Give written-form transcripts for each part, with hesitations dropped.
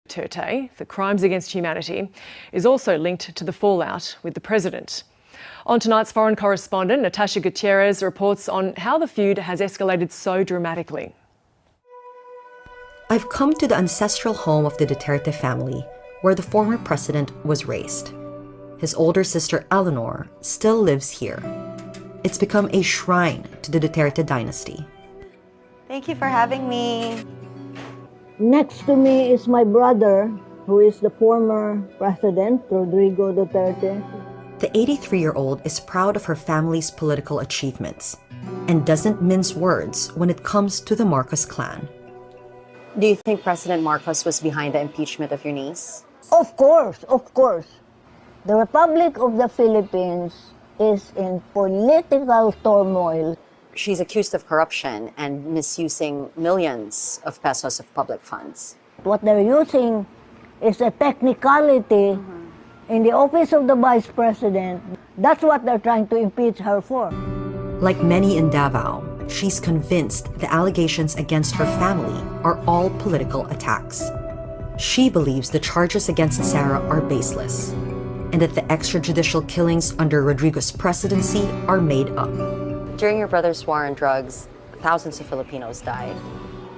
Duterte for crimes against humanity is also linked to the fallout with the president. On tonight's foreign correspondent, Natasha Gutierrez reports on how the feud has escalated so dramatically. I've come to the ancestral home of the Duterte family, where the former president was raised. His older sister Eleanor still lives here. It's become a shrine to the Duterte dynasty. Thank you for having me. Next to me is my brother, who is the former president, Rodrigo Duterte. The 83-year-old is proud of her family's political achievements and doesn't mince words when it comes to the Marcos clan. Do you think President Marcos was behind the impeachment of your niece? Of course, of course. The Republic of the Philippines is in political turmoil. She's accused of corruption and misusing millions of pesos of public funds. What they're using is a technicality in the office of the vice president. That's what they're trying to impeach her for. Like many in Davao, she's convinced the allegations against her family are all political attacks. She believes the charges against Sara are baseless and that the extrajudicial killings under Rodrigo's presidency are made up. During your brother's war on drugs, thousands of Filipinos died.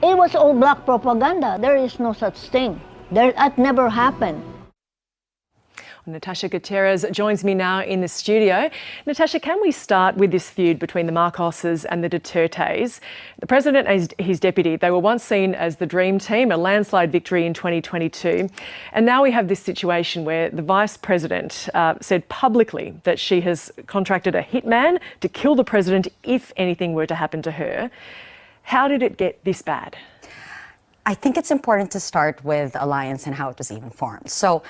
It was all black propaganda. There is no such thing. That never happened. Natasha Gutierrez joins me now in the studio. Natasha, can we start with this feud between the Marcoses and the Dutertes? The president and his deputy, they were once seen as the dream team, a landslide victory in 2022. And now we have this situation where the vice president said publicly that she has contracted a hitman to kill the president if anything were to happen to her. How did it get this bad? I think it's important to start with Alliance and how it was even formed. So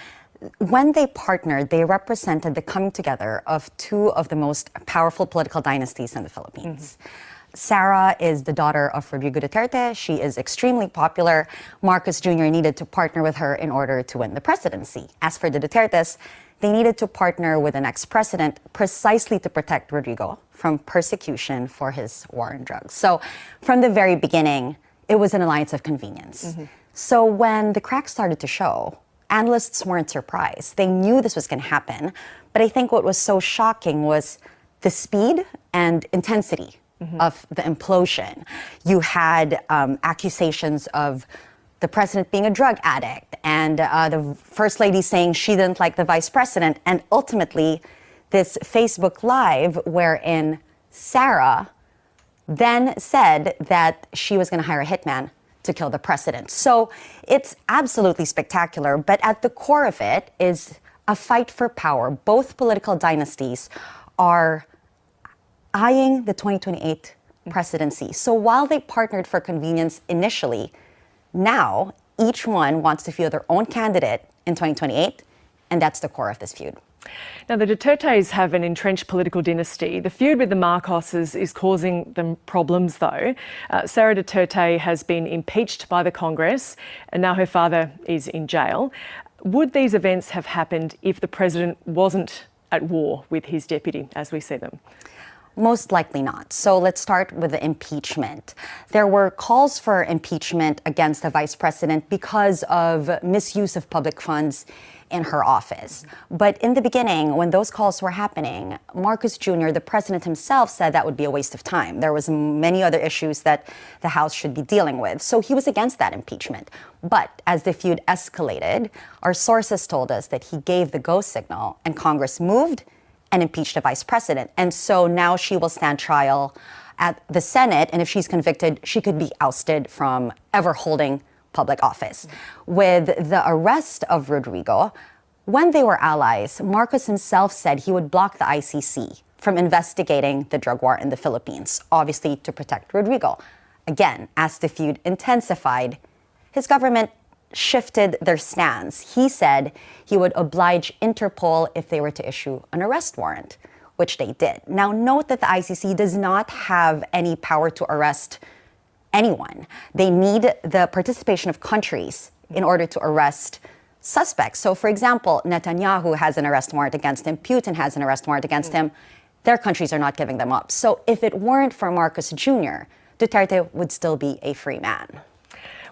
when they partnered, they represented the coming together of two of the most powerful political dynasties in the Philippines. Sara is the daughter of Rodrigo Duterte. She is extremely popular. Marcos Jr. needed to partner with her in order to win the presidency. As for the Dutertes, they needed to partner with an ex-president precisely to protect Rodrigo from persecution for his war on drugs. So from the very beginning, it was an alliance of convenience. So when the cracks started to show, analysts weren't surprised. They knew this was going to happen. But I think what was so shocking was the speed and intensity of the implosion. You had accusations of the president being a drug addict and the first lady saying she didn't like the vice president. And ultimately, this Facebook Live wherein Sara then said that she was going to hire a hitman to kill the president. So it's absolutely spectacular, but at the core of it is a fight for power. Both political dynasties are eyeing the 2028 presidency. So while they partnered for convenience initially, now each one wants to field their own candidate in 2028, and that's the core of this feud. Now, the Dutertes have an entrenched political dynasty. The feud with the Marcoses is causing them problems, though. Sara Duterte has been impeached by the Congress, and now her father is in jail. Would these events have happened if the president wasn't at war with his deputy, as we see them? Most likely not. So let's start with the impeachment. There were calls for impeachment against the vice president because of misuse of public funds in her office. But in the beginning, when those calls were happening, Marcos Jr., the president himself, said that would be a waste of time. There was many other issues that the House should be dealing with. So he was against that impeachment. But as the feud escalated, our sources told us that he gave the go signal and Congress moved and impeached the vice president. And so now she will stand trial at the Senate. And if she's convicted, she could be ousted from ever holding public office. With the arrest of Rodrigo, when they were allies, Marcos himself said he would block the ICC from investigating the drug war in the Philippines, obviously to protect Rodrigo. Again, as the feud intensified, his government shifted their stance. He said he would oblige Interpol if they were to issue an arrest warrant, which they did. Now, note that the ICC does not have any power to arrest anyone. They need the participation of countries in order to arrest suspects. So, for example, Netanyahu has an arrest warrant against him. Putin has an arrest warrant against him. Their countries are not giving them up. So if it weren't for Marcos Jr., Duterte would still be a free man.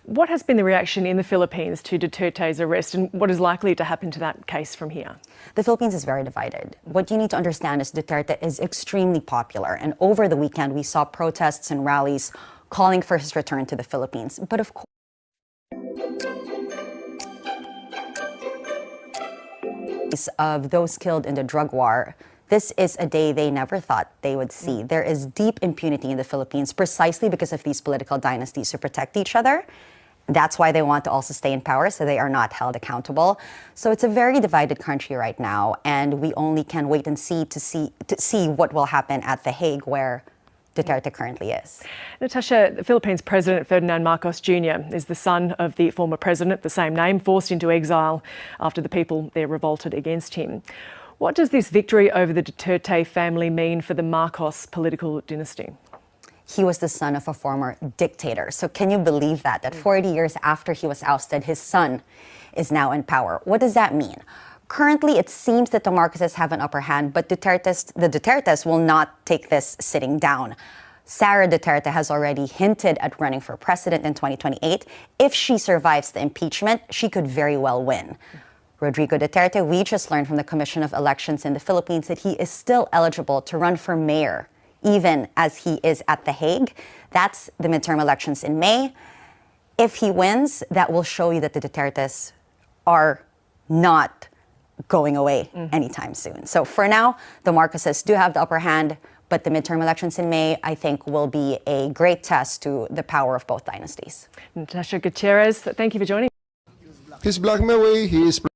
What has been the reaction in the Philippines to Duterte's arrest, and what is likely to happen to that case from here? The Philippines is very divided. What you need to understand is Duterte is extremely popular, and over the weekend we saw protests and rallies calling for his return to the Philippines. But of course, of those killed in the drug war, this is a day they never thought they would see. There is deep impunity in the Philippines precisely because of these political dynasties who protect each other. That's why they want to also stay in power, so they are not held accountable. So it's a very divided country right now, and we only can wait and see to see what will happen at The Hague, where Duterte currently is. Natasha, the Philippines President Ferdinand Marcos Jr. is the son of the former president, the same name, forced into exile after the people there revolted against him. What does this victory over the Duterte family mean for the Marcos political dynasty? He was the son of a former dictator. So can you believe that 40 years after he was ousted, his son is now in power? What does that mean? Currently, it seems that the Marcoses have an upper hand, but the Dutertes will not take this sitting down. Sara Duterte has already hinted at running for president in 2028. If she survives the impeachment, she could very well win. Rodrigo Duterte, we just learned from the Commission of Elections in the Philippines that he is still eligible to run for mayor, even as he is at The Hague. That's the midterm elections in May. If he wins, that will show you that the Dutertes are not going away anytime soon. So for now, the Marcoses do have the upper hand, but the midterm elections in May, I think, will be a great test to the power of both dynasties. Natasha Gutierrez, thank you for joining. He's blocking my way. He is